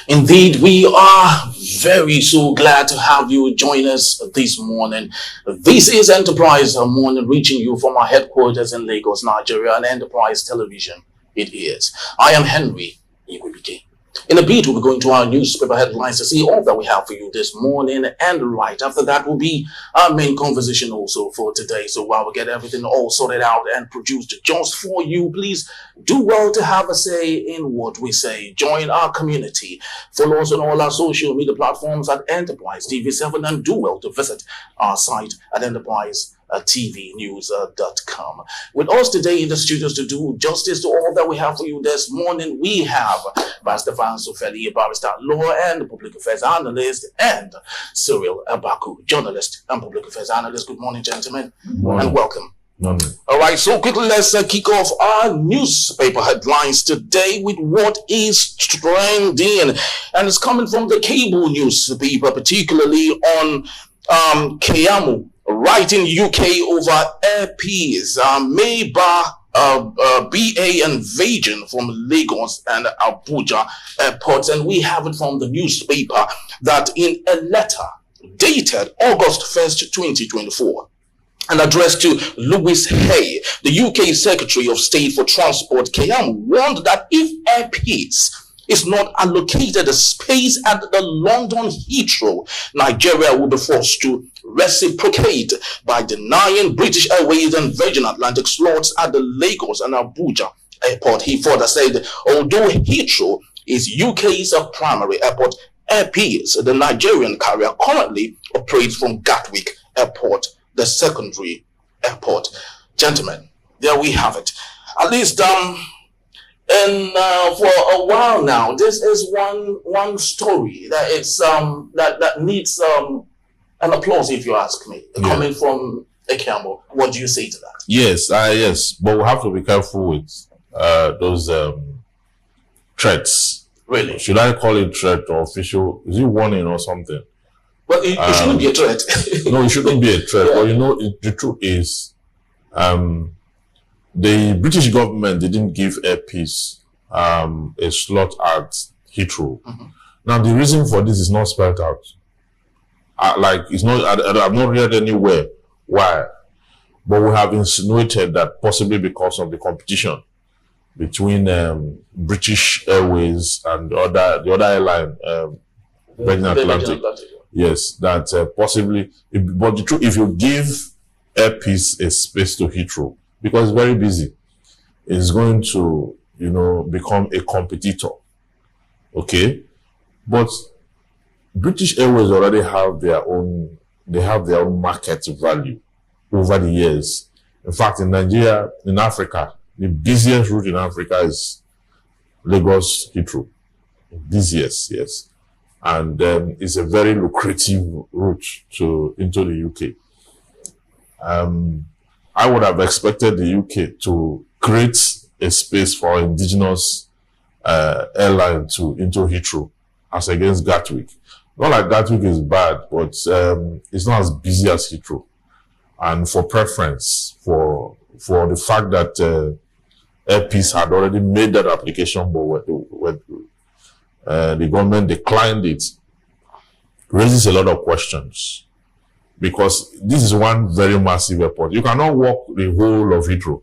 Indeed, we are very so glad to have you join us this morning. This is Enterprise Morning, reaching you from our headquarters in Lagos, Nigeria, and Enterprise Television. It is. I am Henry Igwebike. In a bit, we'll be going to our newspaper headlines to see all that we have for you this morning. And right after that will be our main conversation also for today. So while we get everything all sorted out and produced just for you, please do well to have a say in what we say. Join our community. Follow us on all our social media platforms at Enterprise TV7 and do well to visit our site at enterprisetvnews.com. With us today in the studios to do justice to all that we have for you this morning, we have Pastor Sofeli, barrister, law and public affairs analyst, and Cyril Abaku, journalist and public affairs analyst. Good morning, gentlemen, and welcome. Morning. All right, so quickly let's kick off our newspaper headlines today with what is trending, and it's coming from the cable newspaper, particularly on Keamu, writing UK over airpeace, Maybar, BA and Virgin from Lagos and Abuja airports. And we have it from the newspaper that in a letter dated August 1st, 2024, and addressed to Louis Hay, the UK Secretary of State for Transport, Keamu warned that if airpeace is not allocated a space at the London Heathrow, Nigeria will be forced to reciprocate by denying British Airways and Virgin Atlantic slots at the Lagos and Abuja airport. He further said, although Heathrow is UK's primary airport, airpeace, the Nigerian carrier, currently operates from Gatwick Airport, the secondary airport. Gentlemen, there we have it. At least and for a while now, this is one story that it's that needs an applause, if you ask me. Yeah. Coming from Ekamo, what do you say to that? Yes, yes, but we have to be careful with those threats. Really? Should I call it threat or official? Is it warning or something? Well, it shouldn't be a threat. No, it shouldn't be a threat. Yeah. But you know, the truth is, the British government didn't give airpeace a slot at Heathrow. Mm-hmm. Now, the reason for this is not spelled out. It's not. I've not read anywhere why, but we have insinuated that possibly because of the competition between British Airways and the other airline, Virgin Atlantic. Yes, that possibly. But the truth, if you give airpeace a space to Heathrow, because it's very busy, it's going to, become a competitor. Okay, but British Airways already have their own market value over the years. In fact, in Nigeria, in Africa, the busiest route in Africa is Lagos Heathrow. Busiest, yes. And it's a very lucrative route into the UK. I would have expected the UK to create a space for indigenous airline into Heathrow as against Gatwick. Not like Gatwick is bad, but it's not as busy as Heathrow. And for preference, for the fact that airpeace had already made that application, but the government declined it, raises a lot of questions. Because this is one very massive airport. You cannot walk the whole of Heathrow.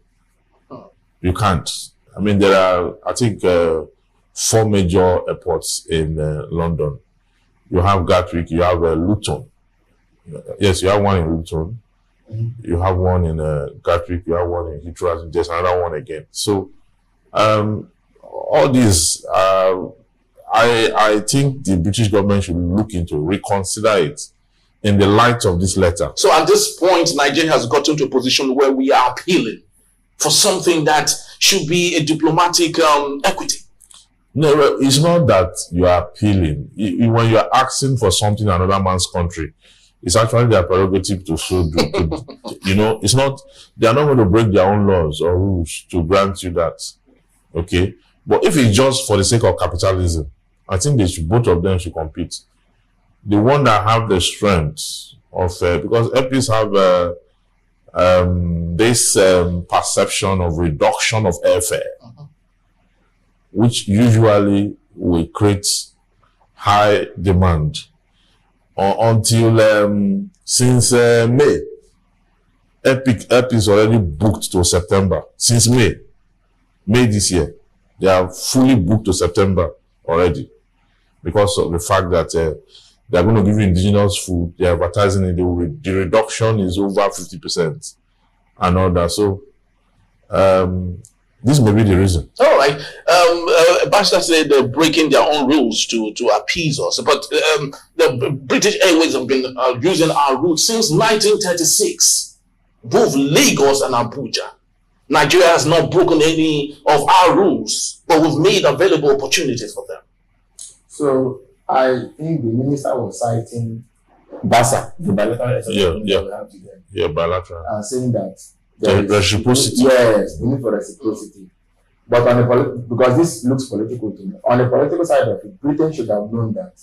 You can't. I mean, there are, I think, 4 major airports in London. You have Gatwick, you have Luton. Yes, you have one in Luton. Mm-hmm. You have one in Gatwick, you have one in Heathrow, and there's another one again. So, all these, I think the British government should look into, reconsider it in the light of this letter. So at this point, Nigeria has gotten to a position where we are appealing for something that should be a diplomatic equity. No, it's not that you are appealing. When you are asking for something in another man's country, it's actually their prerogative to so do. It's not, they are not going to break their own laws or rules to grant you that. Okay? But if it's just for the sake of capitalism, I think both of them should compete. The one that have the strength of, because airpeace have this perception of reduction of airfare, which usually will create high demand until since May. Epic is already booked to September. Since May this year, they are fully booked to September already because of the fact that they are going to give you indigenous food. They are advertising it. The reduction is over 50% and all that. So this may be the reason. All right. Bashar said they're breaking their own rules to appease us. But the British Airways have been using our route since 1936. Both Lagos and Abuja. Nigeria has not broken any of our rules, but we've made available opportunities for them. So I think the minister was citing BASA, the bilateral bilateral, and saying that the reciprocity. Yes, the need for reciprocity. But because this looks political to me, on the political side of it, Britain should have known that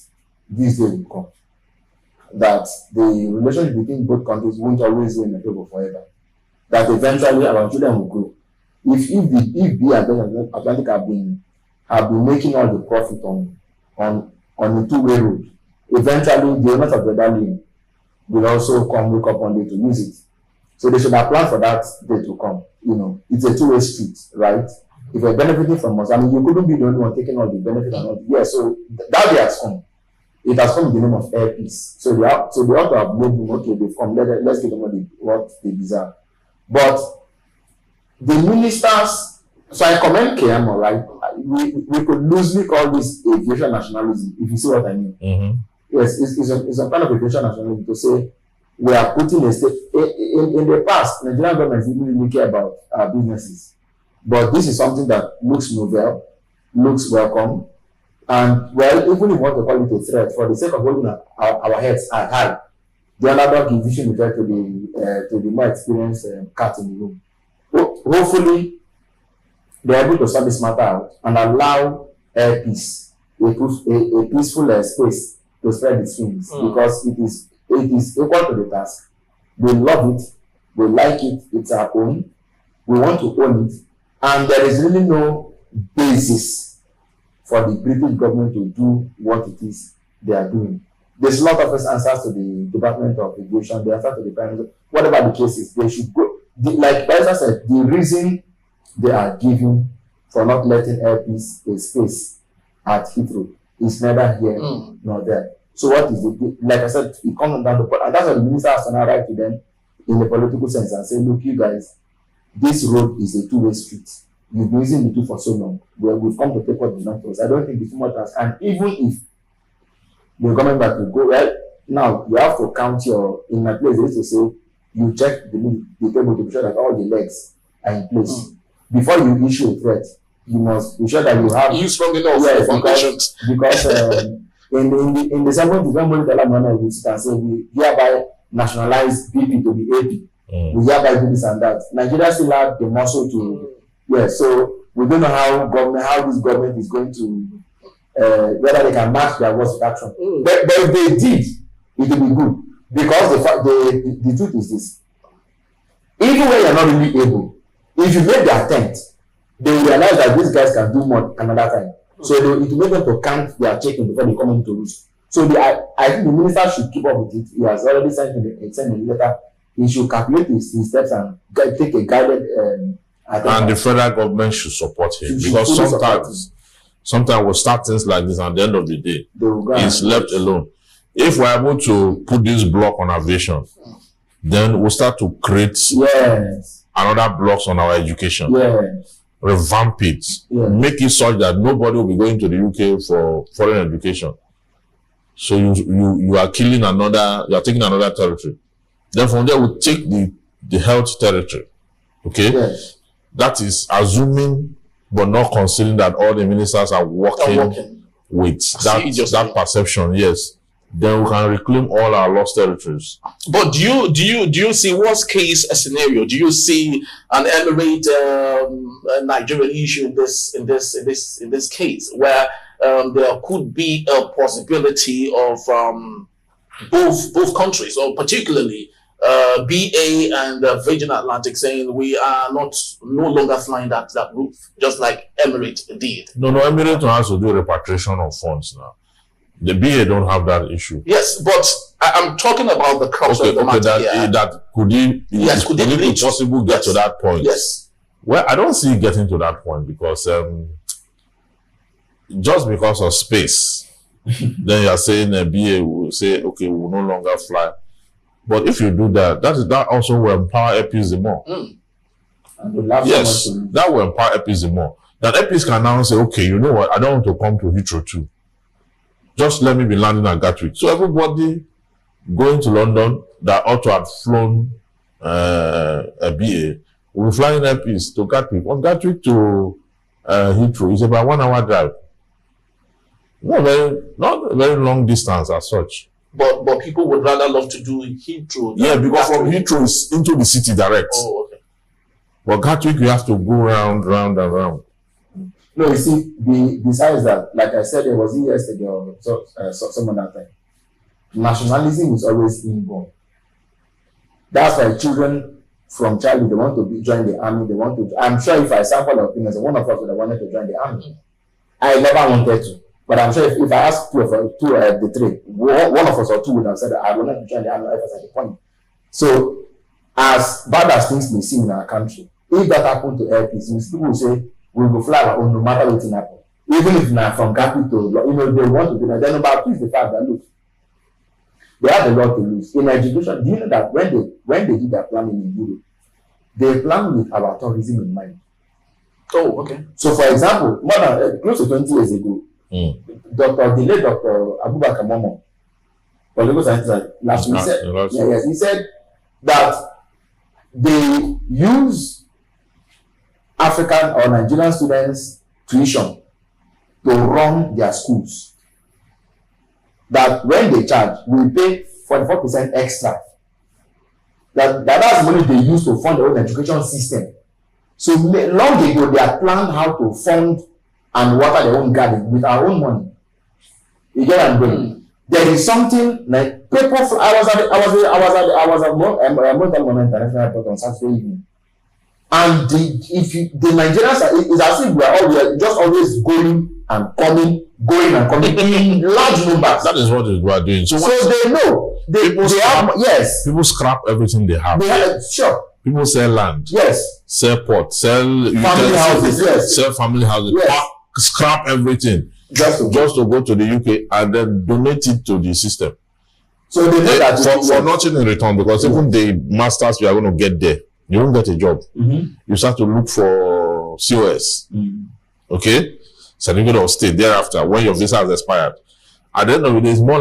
this day will come. That the relationship between both countries won't always be in the table forever. That eventually our children will grow. If the Atlantic have been making all the profit on the two-way road, eventually the owners of the lane will also wake up one day to use it. So they should have planned for that day to come. You know, it's a two-way street, right? If you're benefiting from us, I mean, you couldn't be the only one taking all the benefit and all. Yeah, so that day has come. It has come in the name of air peace. So they ought to have made them, okay, they've come, let's give them what they deserve. But the ministers, so I commend KM, right? We could loosely call this aviation nationalism, if you see what I mean. Mm-hmm. Yes, it's a kind of aviation nationalism to say we are putting a state. In the past, Nigerian government didn't really care about our businesses. But this is something that looks novel, looks welcome. And well, even if you want to call it a threat, for the sake of holding our heads high, the underdog division refer to the more experienced cat in the room. Hopefully, they're able to sort this matter out and allow air peace, a peaceful space to spread its wings, because it is equal to the task. We love it, we like it, it's our own, we want to own it, and there is really no basis for the British government to do what it is they are doing. There's a lot of answers to the Department of Aviation, the answer to the Prime Minister, whatever the case is, they should go. Like Bashar said, the reason they are giving for not letting Air Peace a space at Heathrow is neither here nor there. So what is it? Like I said, it comes down to, and that's what the minister has to now write to them in the political sense and say, look, you guys, this road is a two-way street. You've been using the two for so long. We've come to take what belongs to us. I don't think it's too much task. And even if the government back to go, well, now you have to count in my place, they used to say, you check the table to be sure that all the legs are in place. Before you issue a threat, you must be sure that you have. You strong enough. Yes, because in the 7th December, we can say we hereby nationalize BP to be AP. We hereby do this and that. Nigeria still have the muscle to. Yes, so we don't know how this government is going to whether they can match their words with action. But if they did, it will be good, because the truth is this: even when you're not really able, if you make the attempt, they will realize that these guys can do more another time. So it will make them to count their chicken before they come into roost. So I think the minister should keep up with it. He has already sent a letter. He should calculate his steps and take a guided. And the federal government should support him, because sometimes we'll start things like this, and at the end of the day, he's left alone. If we're able to put this block on aviation, then we'll start to create another blocks on our education. Revamp it, make it such that nobody will be going to the UK for foreign education. So you are taking another territory. Then from there we'll take the health territory. Okay? That is assuming but not considering that all the ministers are working with that perception, yes. Then we can reclaim all our lost territories. But do you see worst case scenario? Do you see an Emirate Nigerian issue in this case, where there could be a possibility of both countries, or particularly BA and Virgin Atlantic, saying we are no longer flying that route, just like Emirates did? No, Emirates has to do repatriation of funds now. The BA don't have that issue. Yes, but I'm talking about the crux of the matter here. That could it, yes, could it be possible get to that point? Yes. Well, I don't see it getting to that point because just because of space, then you're saying a BA will say, okay, we will no longer fly. But if you do that, that also will empower APs more. Yes, that will empower APs more. That APs can now say, okay, you know what, I don't want to come to Heathrow too. Just let me be landing at Gatwick. So everybody going to London that ought to have flown a BA will be flying APs to Gatwick. On Gatwick to Heathrow is about 1 hour drive. Not a very long distance as such. But people would rather love to do Heathrow. Yeah, because from Heathrow is into the city direct. Oh, okay. But Gatwick, you have to go round and round. No, you see, besides that, like I said, it was yesterday or someone that time. Nationalism is always inborn. That's why children from childhood, they want to join the army. They want to. I'm sure if I sample of opinions, one of us would have wanted to join the army. I never wanted to. But I'm sure if I ask the three, one of us or two would have said, I will not join the army at the point. So, as bad as things may seem in our country, if that happened to airpeace, people will say, we will fly our own no matter what happens. Even if now from Gatwick to, they want to do that. Then number two is the fact that, look, they have a lot to lose. In education, do you know that when they did their planning in Europe, they planned with our tourism in mind. Oh, okay. So, for example, more than close to 20 years ago, Dr. Abubakar Momo, political scientist, last week said, he said that they use African or Nigerian students' tuition to run their schools. That when they charge, we pay 44% extra. That's money they use to fund their own education system. So long ago, they had planned how to fund and water their own garden with our own money. You get what I'm doing? There is something like people. I was at Montana International Airport on Saturday evening, and the Nigerians it's as if we are just always going and coming in large numbers. That is what we are doing. So they know people scrap everything they have. Sure. People sell land. Yes. Sell port. Sell family houses. Yes. Sell family houses. Yes. Scrap everything just to go to the UK and then donate it to the system. So they know that for nothing in return, because even the masters you are going to get there, you won't get a job. You start to look for COS. Okay? Certificate of State thereafter when your visa has expired. At the end of the day, it's more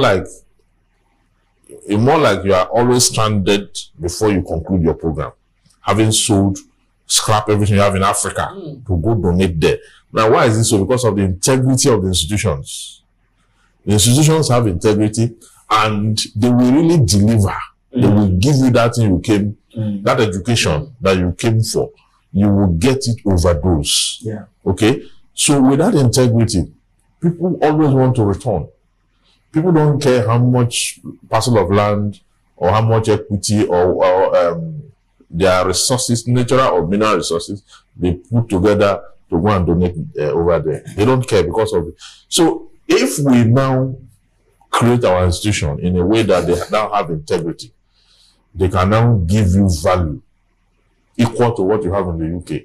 like you are always stranded before you conclude your program. Having sold, scrap everything you have in Africa to go donate there. Now, why is this so? Because of the integrity of the institutions. The institutions have integrity and they will really deliver. They will give you that thing you came, that education that you came for. You will get it overdose. Yeah. Okay? So with that integrity, people always want to return. People don't care how much parcel of land or how much equity or their resources, natural or mineral resources, they put together to go and donate over there. They don't care because of it. So if we now create our institution in a way that they now have integrity, they can now give you value equal to what you have in the UK.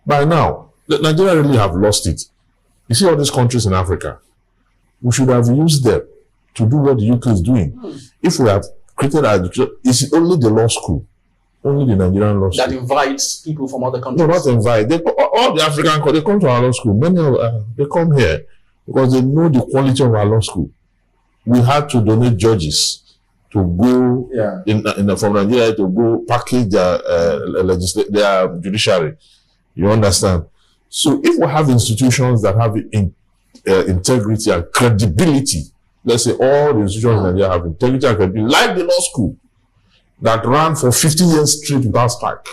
By now, Nigeria really have lost it. You see all these countries in Africa, we should have used them to do what the UK is doing. If we have created our education, it's only the law school. Only the Nigerian law school. That invites people from other countries. No, not invite. All the African countries, they come to our law school. Many of they come here because they know the quality of our law school. We had to donate judges to go from Nigeria to go package their judiciary. You understand? So if we have institutions that have integrity and credibility, let's say all the institutions in Nigeria have integrity and credibility, like the law school, that ran for 50 years straight without strike.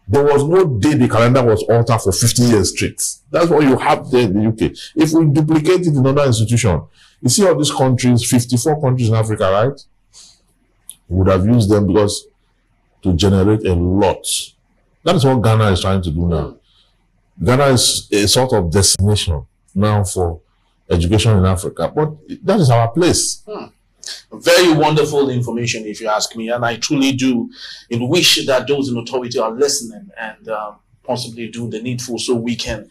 There was no day the calendar was altered for 50 years straight. That's what you have there in the UK. If we duplicate it in other institutions, you see all these countries, 54 countries in Africa, right? We would have used them because to generate a lot. That is what Ghana is trying to do now. Ghana is a sort of destination now for education in Africa. But that is our place. Very wonderful information, if you ask me, and I truly do wish that those in authority are listening and possibly do the needful so we can,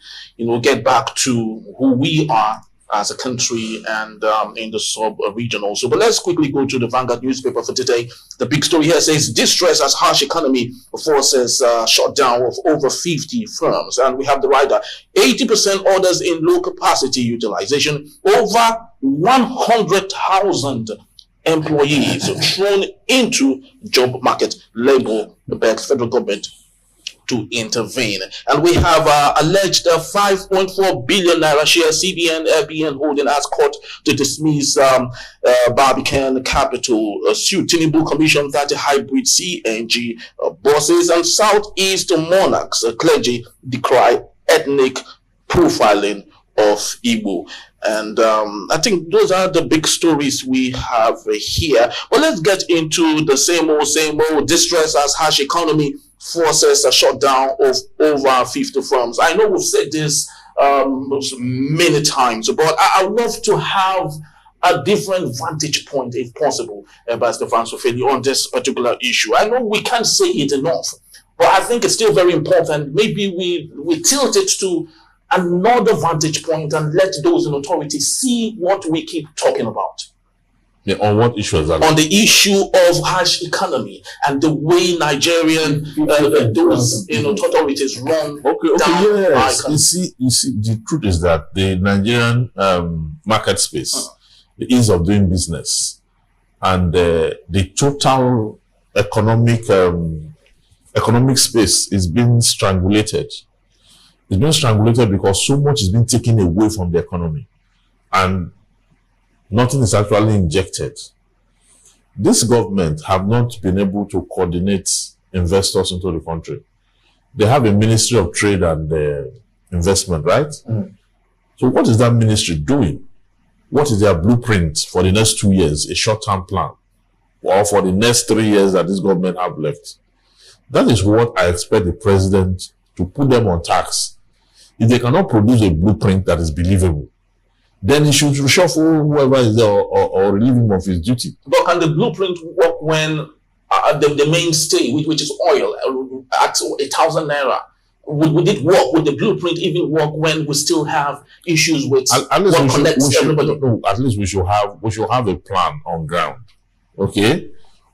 get back to who we are as a country and in the sub-region also. But let's quickly go to the Vanguard newspaper for today. The big story here says, distress as harsh economy forces shutdown of over 50 firms. And we have the writer, 80% orders in low capacity utilization, over 100,000 employees thrown into job market. Labor begs federal government to intervene. And we have alleged 5.4 billion naira share CBN holding as court to dismiss Barbican Capital suit. Tinubu commission 30 hybrid CNG buses, and Southeast monarchs clergy decry ethnic profiling of Igbo. And I think those are the big stories we have here. But let's get into the same old distress as harsh economy forces a shutdown of over 50 firms. I know we've said this many times, but I would love to have a different vantage point, if possible, by Stefan Sofeli on this particular issue. I know we can't say it enough, but I think it's still very important. Maybe we tilt it to another vantage point and let those in authority see what we keep talking about. Yeah, on what issue is that? On the issue of harsh economy and the way Nigerian those authorities run. Yes. You see, the truth is that the Nigerian market space, the ease of doing business, and the total economic space is being strangulated. It's being strangulated because so much is being taken away from the economy, and nothing is actually injected. This government have not been able to coordinate investors into the country. They have a Ministry of Trade and Investment, right? So what is that ministry doing? What is their blueprint for the next 2 years, a short-term plan, or for the next 3 years that this government have left? That is what I expect the president to put them on tax. If they cannot produce a blueprint that is believable, then he should reshuffle whoever is there or relieve him of his duty. But can the blueprint work when the mainstay, which is oil, at 1,000 naira? Would it work? Would the blueprint even work when we still have issues with what connects everybody? No, at least we should have a plan on ground, okay?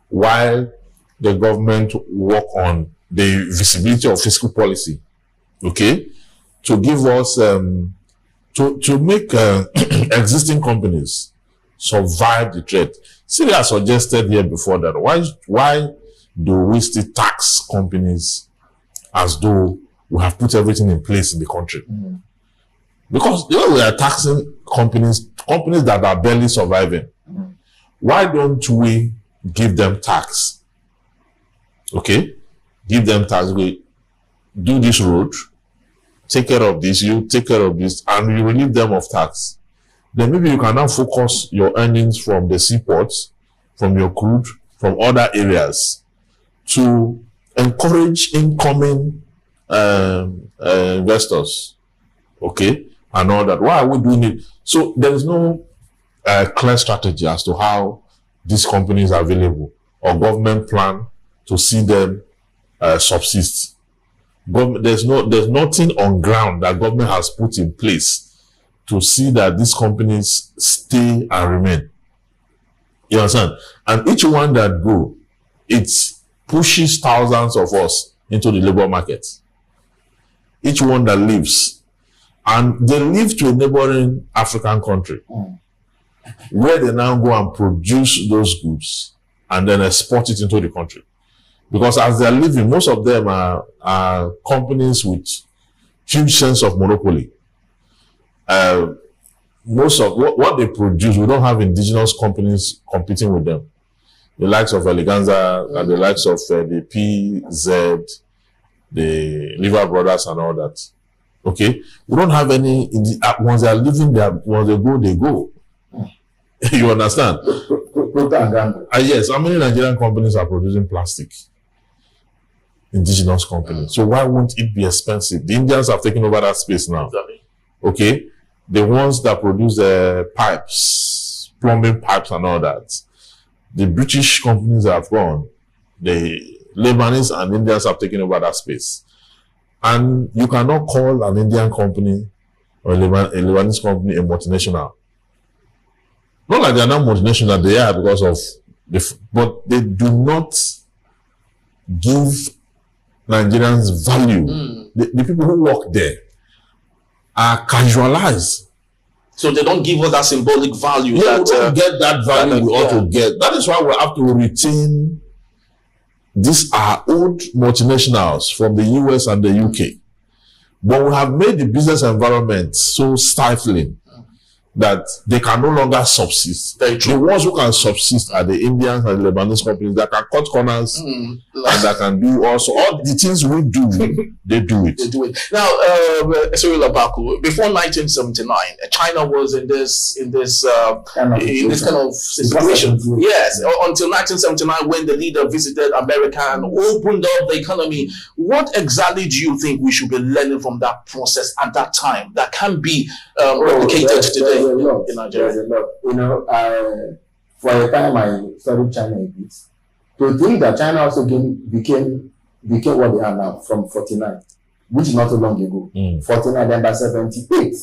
While the government work on the visibility of fiscal policy, okay, to give us to make existing companies survive the threat. Syria suggested here before that why do we still tax companies as though we have put everything in place in the country? Because we are taxing companies that are barely surviving. Why don't we give them tax? Okay, give them tax. We do this road, take care of this, you take care of this, and you relieve them of tax. Then maybe you can now focus your earnings from the seaports, from your crude, from other areas to encourage incoming investors, okay, and all that. Why are we doing it? So there is no clear strategy as to how these companies are available or government plan to see them subsist. There's nothing on ground that government has put in place to see that these companies stay and remain. You understand? And each one that go, it pushes thousands of us into the labor market. Each one that leaves, and they leave to a neighboring African country, where they now go and produce those goods and then export it into the country. Because as they are leaving, most of them are companies with huge sense of monopoly. Most of what they produce, we don't have indigenous companies competing with them. The likes of Eleganza and the likes of the PZ, the Liver Brothers and all that. Okay? We don't have any, once they are leaving, once they go. You understand? Yes, how many Nigerian companies are producing plastic? Indigenous companies. So why won't it be expensive? The Indians have taken over that space now. Okay? the ones that produce pipes, plumbing pipes and all that, the British companies have gone. The Lebanese and Indians have taken over that space. And you cannot call an Indian company or a Lebanese company a multinational. Not like they are not multinational, they are because of but they do not give Nigerians value. The people who work there are casualized. So they don't give us that symbolic value. Yeah, we don't get that value we ought to get. That is why we have to retain these are old multinationals from the US and the UK. But we have made the business environment so stifling that they can no longer subsist. The ones who can subsist are the Indians and the Lebanese companies that can cut corners and that can do also all the things we do. They do it. They do it. Now, Cyril Abaku, before 1979, China was in this kind of situation. Yes, until 1979, when the leader visited America and opened up the economy. What exactly do you think we should be learning from that process at that time that can be replicated today? In Nigeria. There's a lot. You know, for a time I studied China a bit. To think that China also became what they are now from 49, which is not so long ago. 49, then by 78,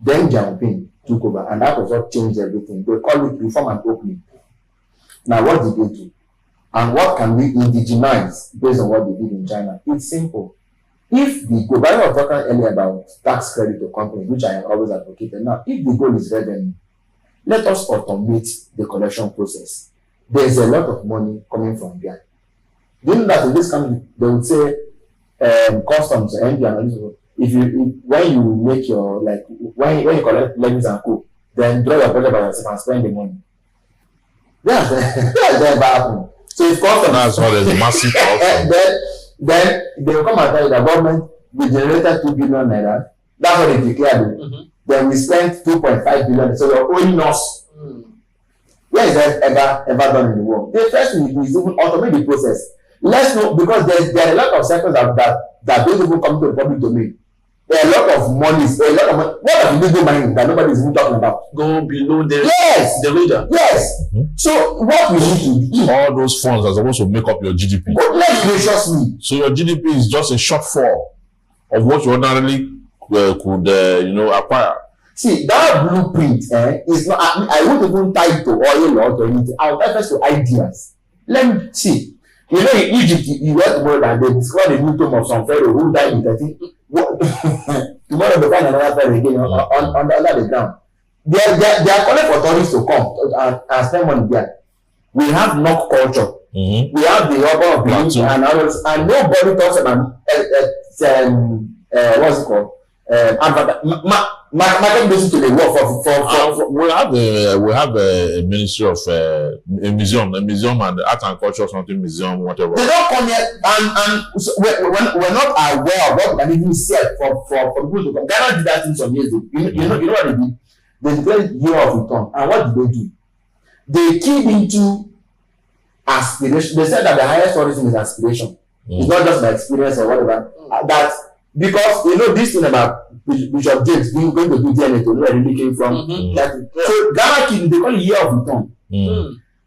then Jiang took over, and that was what changed everything. They call it reform and opening. Now, what did they do? And what can we indigenize based on what they did in China? It's simple. If the goal, I was talking earlier about tax credit to companies, which I always advocated. Now, if the goal is revenue, let us automate the collection process. There is a lot of money coming from there. Do you know that in this country, they would say customs, when you make your, like, when you collect levies and co, then draw your budget by yourself and spend the money. That's never happened. So if customs, that's why there's a massive then they will come and tell you that government we generated 2 billion naira. That's what they declared. Then we spent 2.5 billion. So you're owing us. Where is that ever done in the world? The first thing is even automate the process. Let's know, because there are a lot of sectors that don't even come to the public domain. There are a lot of money. What of illegal mining that nobody is even talking about? Go below the radar. Yes. So what we need to do, all those funds are supposed to make up your GDP. But let's graciously. So your GDP is just a shortfall of what you ordinarily could acquire. See, that blueprint is not. I won't even tie it to oil or to anything. I'll tie first to ideas. Let me see. You know, in Egypt, you went to more than they discovered a new tomb of some pharaoh who died in 13. Tomorrow they find another pharaoh again under the ground. They are calling for tourists to come and spend money there. We have knock culture. We have the urban of belief and others, and nobody talks about what's it called? Market basis to the work for we have a ministry of a museum and art and culture, something museum, whatever. They don't come here and so we're not aware of what we can even say for people to come. Ghana did that thing some years ago. You know what they did? They declared year of return. And what did they do? They keyed into aspiration. They said that the highest tourism is aspiration. It's not just by experience or whatever. That because you know this thing about Bishop James being going to do DNA to know where it really came from. So Ghana kid, they call it year of return.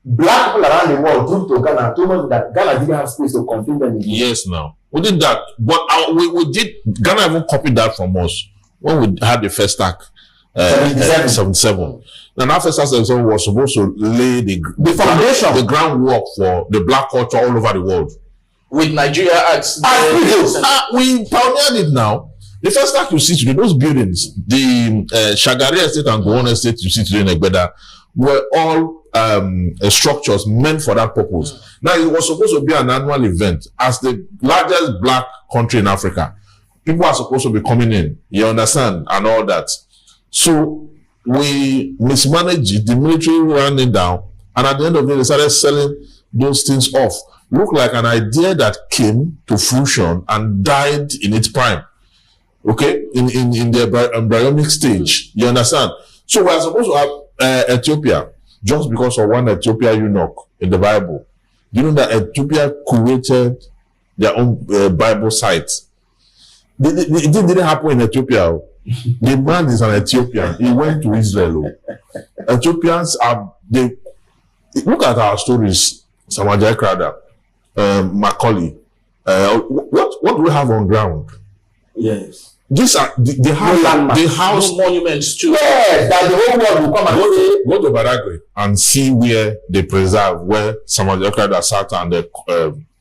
Black people around the world trooped to Ghana, told us that Ghana didn't have space to confirm them. Yes, now we did that, but we did. Ghana even copied that from us when we had the first stack. 77. Now that first stack was supposed to lay the foundation, the groundwork for the black culture all over the world. With Nigeria acts, we pioneered it now. The first stack you see today, those buildings, the Shagari Estate and Gowon Estate you see today in Egbeda, were all structures meant for that purpose. Now it was supposed to be an annual event. As the largest black country in Africa, people are supposed to be coming in, you understand, and all that. So we mismanaged it, the military ran it down, and at the end of the day, they started selling those things off. Look like an idea that came to fruition and died in its prime. Okay, in the embryonic stage, you understand? So we are supposed to have Ethiopia just because of one Ethiopia eunuch in the Bible. You know that Ethiopia created their own Bible site. It didn't happen in Ethiopia. The man is an Ethiopian. He went to Israel. Ethiopians they look at our stories. Samajai Krada, Macaulay. What do we have on ground? Yes. These are the house no monuments too. Yes, that the whole world will come and say. Go to Badagry and see where they preserve where Samajai Krada sat and they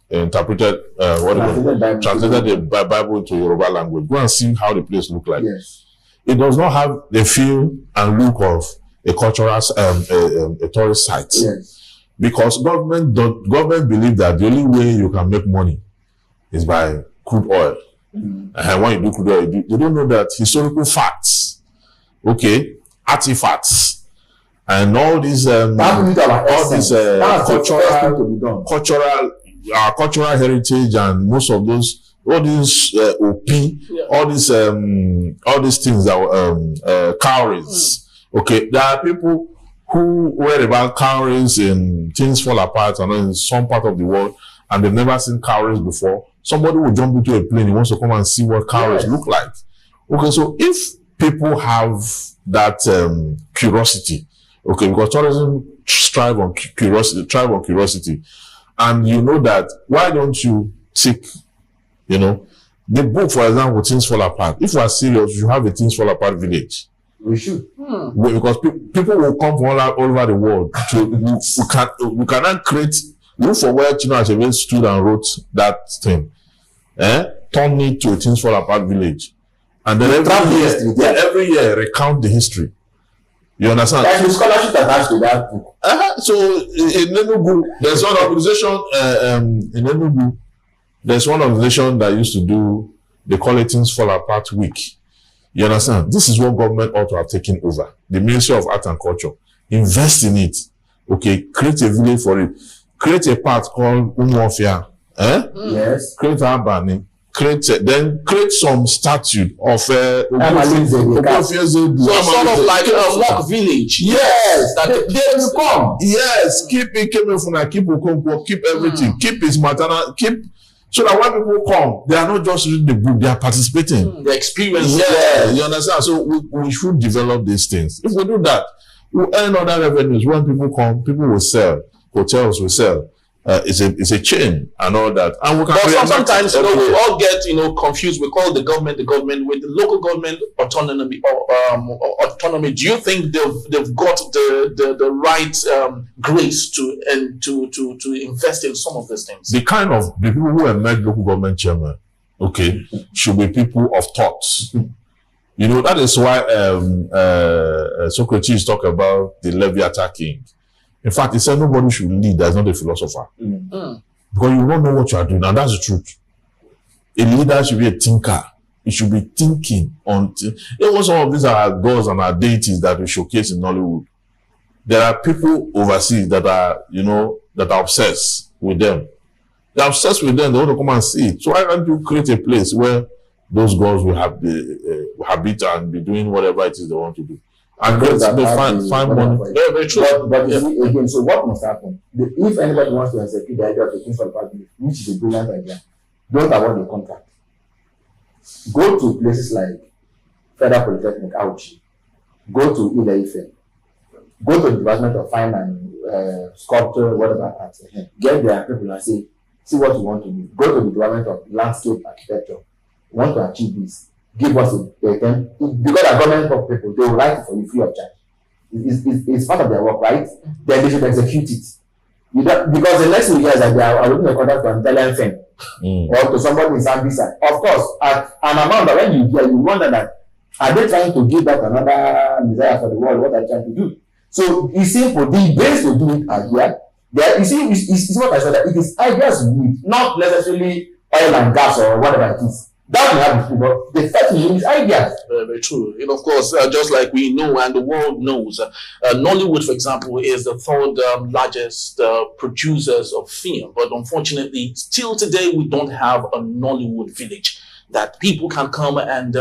interpreted translated the Bible to Yoruba language. Go and see how the place look like. Yes. It does not have the feel and look of a cultural a tourist site. Yes. Because government believe that the only way you can make money is by crude oil. And when you do crude oil, they don't know that historical facts, okay, artifacts, and all these cultural heritage, and most of those, all these OP, all these things that cowries. Okay, there are people who read about cowries in Things Fall Apart and in some part of the world, and they've never seen cowries before. Somebody will jump into a plane, he wants to come and see what cowries look like. Okay, so if people have that curiosity, okay, because tourism thrive on curiosity, and you know that, why don't you seek, the book, for example, Things Fall Apart. If you are serious, you have a Things Fall Apart village. We should. Because people will come from all over the world. We cannot create. Look for where Chino Achebe stood and wrote that thing. Turn it to a Things Fall Apart village. And then every year recount the history. You understand? There's a scholarship attached to that book. So in Enugu, there's one organization in Enugu. There's one organization that used to do, they call it Things Fall Apart Week. You understand? This is what government ought to have taken over. The Ministry of Art and Culture. Invest in it. Okay, create a village for it. Create a part called Umuofia. Yes. Create Abani. Create some statue of so sort of like a mock village. Yes. That they will come. Yes. Keep it keep Okonkwo, keep everything. Keep his maternal, so that when people come, they are not just reading the book, they are participating. The experience. Yeah, you understand? So we should develop these things. If we do that, we'll earn other revenues. When people come, people will sell. Hotels will sell. It's a chain and all that. And we can sometimes we all get confused. We call the government with the local government autonomy autonomy. Do you think they've got the right grace to invest in some of these things? The people who emerge local government chairman, okay, should be people of thought. That is why Socrates talk about the Leviathan king. In fact, he said nobody should lead that's not a philosopher. Because you don't know what you are doing, and that's the truth. A leader should be a thinker. He should be thinking on. Some of these are our gods and our deities that we showcase in Nollywood. There are people overseas that are, that are obsessed with them. They're obsessed with them. They want to come and see it. So why can't you create a place where those gods will have the habit and be doing whatever it is they want to do? And they find money. Very true. But you see, again, so what must happen? If anybody wants to execute the idea of the Things Fall Apart, which is a brilliant idea, don't award the contract. Go to places like Federal Polytechnic, Auchi. Go to Ile-Ife. Go to the Department of Fine and Sculpture, whatever art. Get their people and say, see what you want to do. Go to the Department of Landscape Architecture. You want to achieve this. Give us because the government of people, they will write it for you free of charge. It's part of their work, right? Then they should execute it. Because the next 2 years that they are looking a contract to an Italian firm or to somebody in Zambia. Of course, at an amount that when you hear, you wonder that are they trying to give that another desire for the world? What are they trying to do? So it's simple. The base to do it are here. You see, it's what I said, that it is ideas we need, not necessarily oil and gas or whatever it is. That we have, but the first thing is ideas. Very true. Of course, just like we know and the world knows, Nollywood, for example, is the third largest producers of film. But unfortunately, still today, we don't have a Nollywood village that people can come and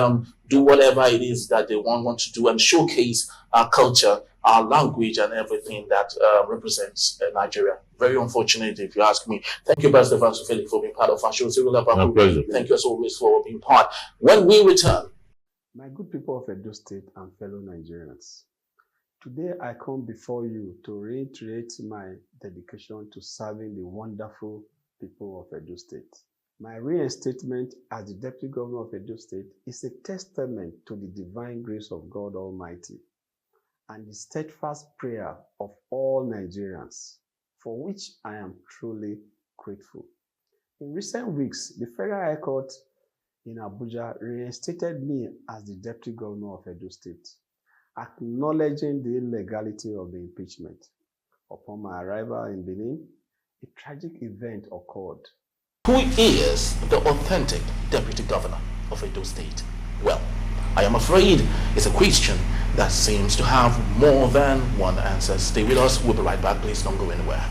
do whatever it is that they want to do and showcase our culture, our language, and everything that represents Nigeria. Very unfortunate, if you ask me. Thank you, Pastor Vansufeli, for being part of our show. My pleasure. Thank you as always for being part. When we return, My good people of Edo State and fellow Nigerians, today I come before you to reiterate my dedication to serving the wonderful people of Edo State. My reinstatement as the Deputy Governor of Edo State is a testament to the divine grace of God Almighty and the steadfast prayer of all Nigerians, for which I am truly grateful. In recent weeks, the Federal High Court in Abuja reinstated me as the Deputy Governor of Edo State, acknowledging the illegality of the impeachment. Upon my arrival in Benin, a tragic event occurred. Who is the authentic Deputy Governor of Edo State? Well, I am afraid it's a question that seems to have more than one answer. Stay with us. We'll be right back. Please don't go anywhere.